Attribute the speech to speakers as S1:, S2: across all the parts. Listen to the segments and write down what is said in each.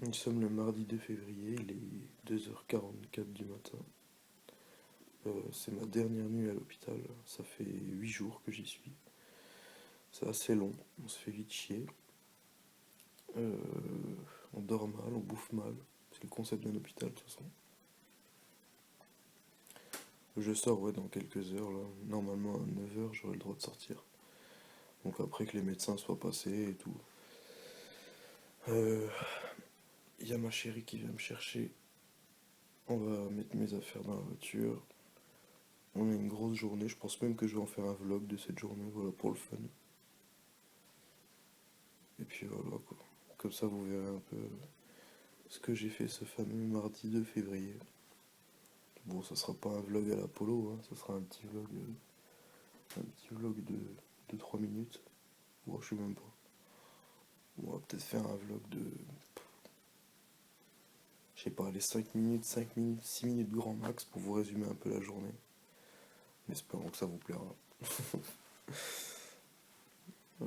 S1: Nous sommes le mardi 2 février, il est 2h44 du matin. C'est ma dernière nuit à l'hôpital, ça fait 8 jours que j'y suis. C'est assez long, on se fait vite chier. Euh, on dort mal, on bouffe mal, c'est le concept d'un hôpital de toute façon. Je sors ouais, dans quelques heures, là. Normalement à 9h j'aurai le droit de sortir. Donc après que les médecins soient passés et tout. Il y a ma chérie qui vient me chercher, on va mettre mes affaires dans la voiture. On a une grosse journée, je pense même que je vais en faire un vlog de cette journée, voilà, pour le fun. Et puis voilà, quoi. Comme ça, vous verrez un peu ce que j'ai fait ce fameux mardi 2 février. Bon, ça sera pas un vlog à l'Apollo, hein, ça sera un petit vlog de 3 minutes. Bon, je sais même pas. On va peut-être faire un vlog de, je sais pas, les 5 minutes, 6 minutes grand max pour vous résumer un peu la journée. En espérant que ça vous plaira.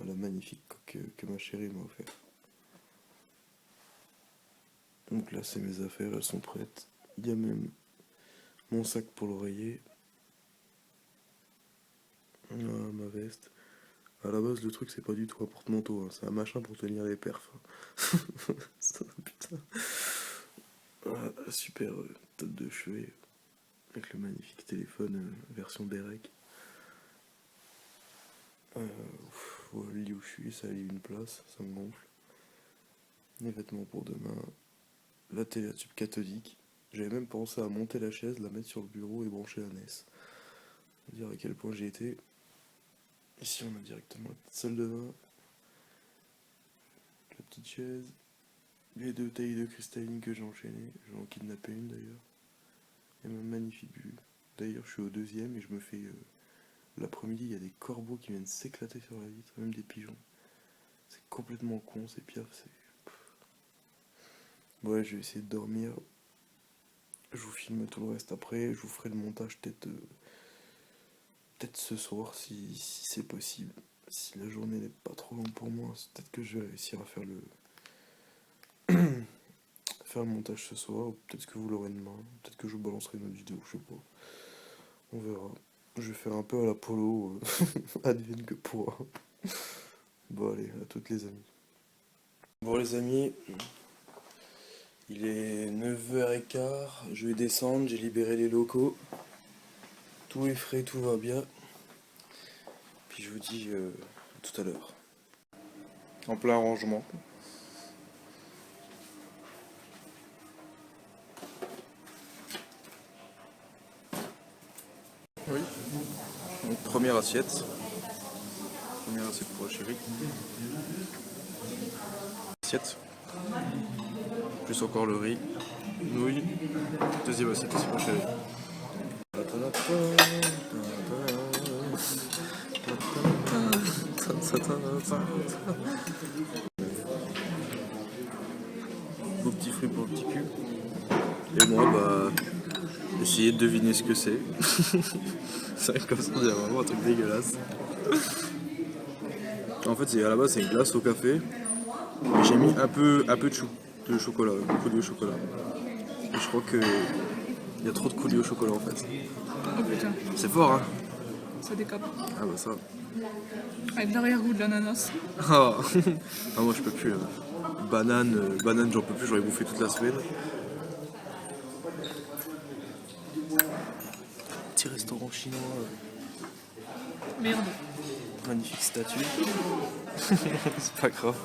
S1: La magnifique coque que ma chérie m'a offert. Donc là, c'est mes affaires, elles sont prêtes. Il y a même mon sac pour l'oreiller, ma veste. À la base, le truc, c'est pas du tout un porte-manteau, hein, c'est un machin pour tenir les perfs. Putain. Super top de chevet, avec le magnifique téléphone version Derek. Le lit où je suis, ça a une place, ça me gonfle. Les vêtements pour demain, la télé à tube cathodique. J'avais même pensé à monter la chaise, la mettre sur le bureau et brancher la NES. Dire à quel point j'ai été. Ici, on a directement la petite salle de bain, la petite chaise, les 2 tailles de cristalline que j'ai enchaînées. Je vais en kidnapper une d'ailleurs. Et ma magnifique vue. D'ailleurs, je suis au deuxième et je me fais. L'après-midi, il y a des corbeaux qui viennent s'éclater sur la vitre, même des pigeons. C'est complètement con, c'est pire. Ouais, je vais essayer de dormir. Je vous filme tout le reste après. Je vous ferai le montage peut-être ce soir si c'est possible. Si la journée n'est pas trop longue pour moi, peut-être que je vais réussir à faire le montage ce soir. Peut-être que vous l'aurez demain. Peut-être que je vous balancerai une autre vidéo, je sais pas. On verra. Je vais faire un peu à l'Apollo, advienne que pourra. Bon allez, à toutes les amis. Bon les amis, il est 9h15, je vais descendre, j'ai libéré les locaux. Tout est frais, tout va bien. Puis je vous dis à tout à l'heure. En plein rangement. Oui. Donc première assiette. Première assiette pour la chérie. Assiette. Plus encore le riz. Nouilles. Deuxième assiette aussi pour la chérie. Beau petit fruit pour le petit cul. Et moi, bah, essayez de deviner ce que c'est. C'est comme ça, c'est vraiment un truc dégueulasse. En fait, à la base, c'est une glace au café. Mais j'ai mis un peu de chocolat, beaucoup de chocolat. Et je crois que il y a trop de coulis au chocolat en fait.
S2: Oh putain,
S1: C'est fort, hein?
S2: ça décape.
S1: Ah bah ça.
S2: Avec l'arrière-goût de l'ananas.
S1: Ah, ah, moi je peux plus. Banane, banane j'en peux plus, j'aurais bouffé toute la semaine. Petit restaurant chinois,
S2: Merde.
S1: magnifique statue. C'est pas grave.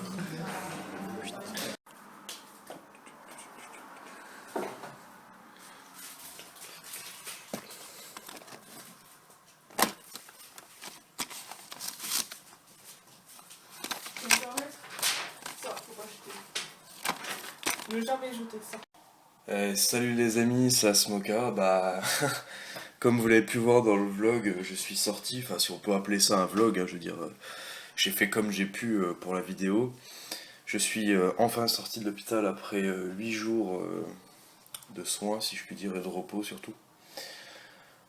S2: Ne jamais jeter ça.
S1: Salut les amis, c'est Asmoka. Bah, comme vous l'avez pu voir dans le vlog, je suis sorti. Enfin, si on peut appeler ça un vlog, hein, je veux dire, j'ai fait comme j'ai pu pour la vidéo. Je suis enfin sorti de l'hôpital après 8 jours de soins, si je puis dire, et de repos surtout.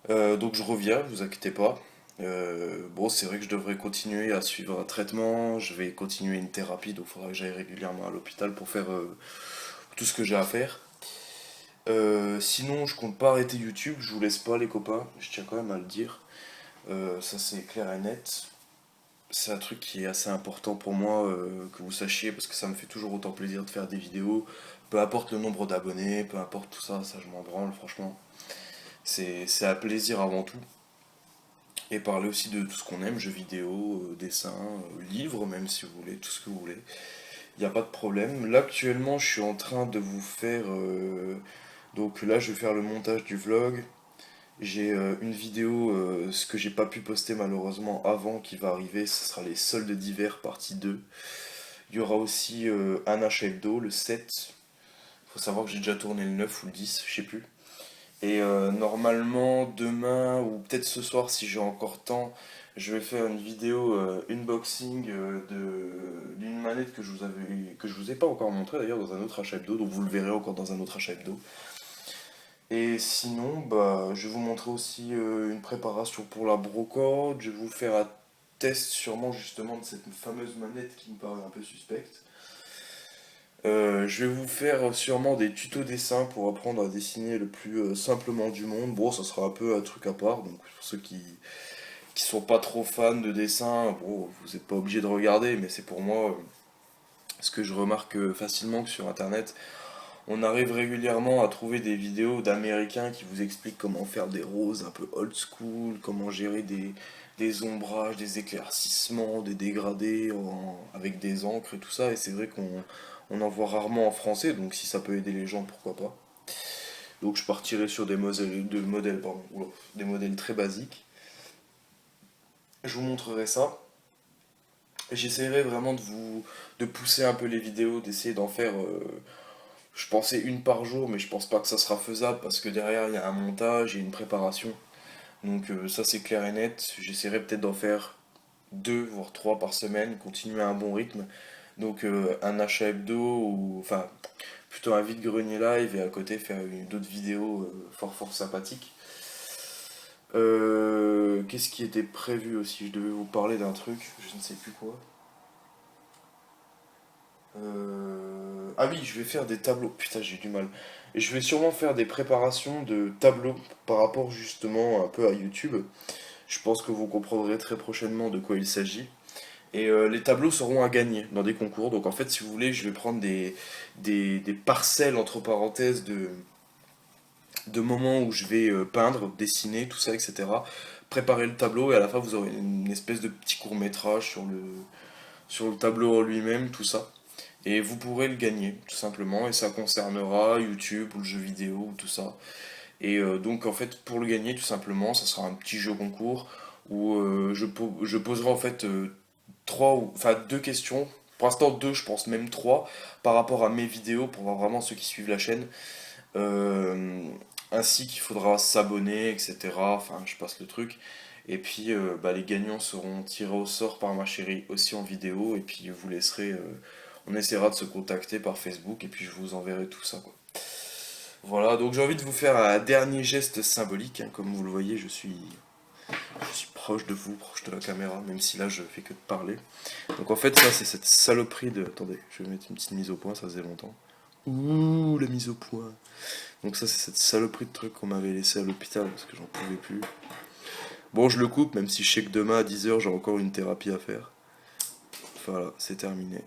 S1: Donc je reviens, vous inquiétez pas. Bon, c'est vrai que je devrais continuer à suivre un traitement, je vais continuer une thérapie, donc il faudra que j'aille régulièrement à l'hôpital tout ce que j'ai à faire. Sinon, je compte pas arrêter YouTube, je vous laisse pas les copains, je tiens quand même à le dire. Ça c'est clair et net. C'est un truc qui est assez important pour moi, que vous sachiez, parce que ça me fait toujours autant plaisir de faire des vidéos. Peu importe le nombre d'abonnés, peu importe tout ça, ça je m'en branle franchement. C'est un plaisir avant tout. Et parler aussi de tout ce qu'on aime, jeux vidéo, dessins, livres même si vous voulez, tout ce que vous voulez. Il n'y a pas de problème. Là actuellement je suis en train de vous faire... donc là je vais faire le montage du vlog. J'ai une vidéo, ce que j'ai pas pu poster malheureusement avant qui va arriver, ce sera les soldes d'hiver partie 2. Il y aura aussi un achat hebdo, le 7. Faut savoir que j'ai déjà tourné le 9 ou le 10, je sais plus. Et normalement demain ou peut-être ce soir si j'ai encore temps, je vais faire une vidéo unboxing d'une manette que je vous ai pas encore montré d'ailleurs dans un autre achat hebdo, donc vous le verrez encore dans un autre achat hebdo. Et sinon, bah, je vais vous montrer aussi une préparation pour la brocode. Je vais vous faire un test sûrement justement de cette fameuse manette qui me paraît un peu suspecte. Je vais vous faire sûrement des tutos dessins pour apprendre à dessiner le plus simplement du monde. Bon, ça sera un peu un truc à part, donc pour ceux qui sont pas trop fans de dessin, bon, vous n'êtes pas obligé de regarder, mais c'est pour moi ce que je remarque facilement que sur internet. On arrive régulièrement à trouver des vidéos d'Américains qui vous expliquent comment faire des roses un peu old school, comment gérer des ombrages, des éclaircissements, des dégradés avec des encres et tout ça. Et c'est vrai qu'on en voit rarement en français, donc si ça peut aider les gens, pourquoi pas. Donc je partirai sur des modèles très basiques. Je vous montrerai ça. J'essaierai vraiment de pousser un peu les vidéos, d'essayer d'en faire je pensais une par jour, mais je pense pas que ça sera faisable parce que derrière il y a un montage et une préparation. Donc ça c'est clair et net. J'essaierai peut-être d'en faire deux voire trois par semaine, continuer à un bon rythme. Donc un achat hebdo ou enfin plutôt un vide-grenier live et à côté faire d'autres vidéos fort sympathiques. Qu'est-ce qui était prévu aussi? Je devais vous parler d'un truc, je ne sais plus quoi. Ah oui, je vais faire des tableaux. Putain, j'ai du mal. Et je vais sûrement faire des préparations de tableaux par rapport justement un peu à YouTube. Je pense que vous comprendrez très prochainement de quoi il s'agit. Et les tableaux seront à gagner dans des concours. Donc en fait, si vous voulez, je vais prendre des parcelles entre parenthèses de moments où je vais peindre, dessiner, tout ça, etc. Préparer le tableau et à la fin, vous aurez une espèce de petit court métrage sur le tableau en lui-même, tout ça. Et vous pourrez le gagner, tout simplement, et ça concernera YouTube ou le jeu vidéo ou tout ça. Et donc en fait, pour le gagner, tout simplement, ça sera un petit jeu concours où je poserai en fait enfin deux questions. Pour l'instant deux, je pense même trois, par rapport à mes vidéos, pour voir vraiment ceux qui suivent la chaîne. Euh, Ainsi qu'il faudra s'abonner, etc. Enfin, je passe le truc. Et puis bah, les gagnants seront tirés au sort par ma chérie aussi en vidéo. Et puis vous laisserez on essaiera de se contacter par Facebook et puis je vous enverrai tout ça, quoi. Voilà, donc j'ai envie de vous faire un dernier geste symbolique, hein. Comme vous le voyez, je suis proche de vous, proche de la caméra, même si là je fais que de parler. Donc en fait, ça c'est cette saloperie de... Attendez, je vais mettre une petite mise au point, ça faisait longtemps. Ouh, la mise au point. Donc ça c'est cette saloperie de truc qu'on m'avait laissé à l'hôpital parce que j'en pouvais plus. Bon, je le coupe, même si je sais que demain à 10 h j'ai encore une thérapie à faire. Voilà, c'est terminé.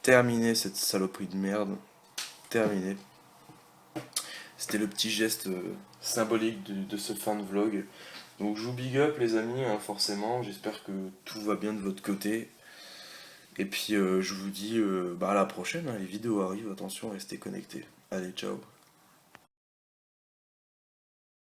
S1: Terminé cette saloperie de merde. Terminé. C'était le petit geste symbolique de ce fin de vlog. Donc je vous big up les amis, hein, forcément. J'espère que tout va bien de votre côté. Et puis je vous dis bah, à la prochaine, hein. Les vidéos arrivent, attention, restez connectés. Allez, ciao.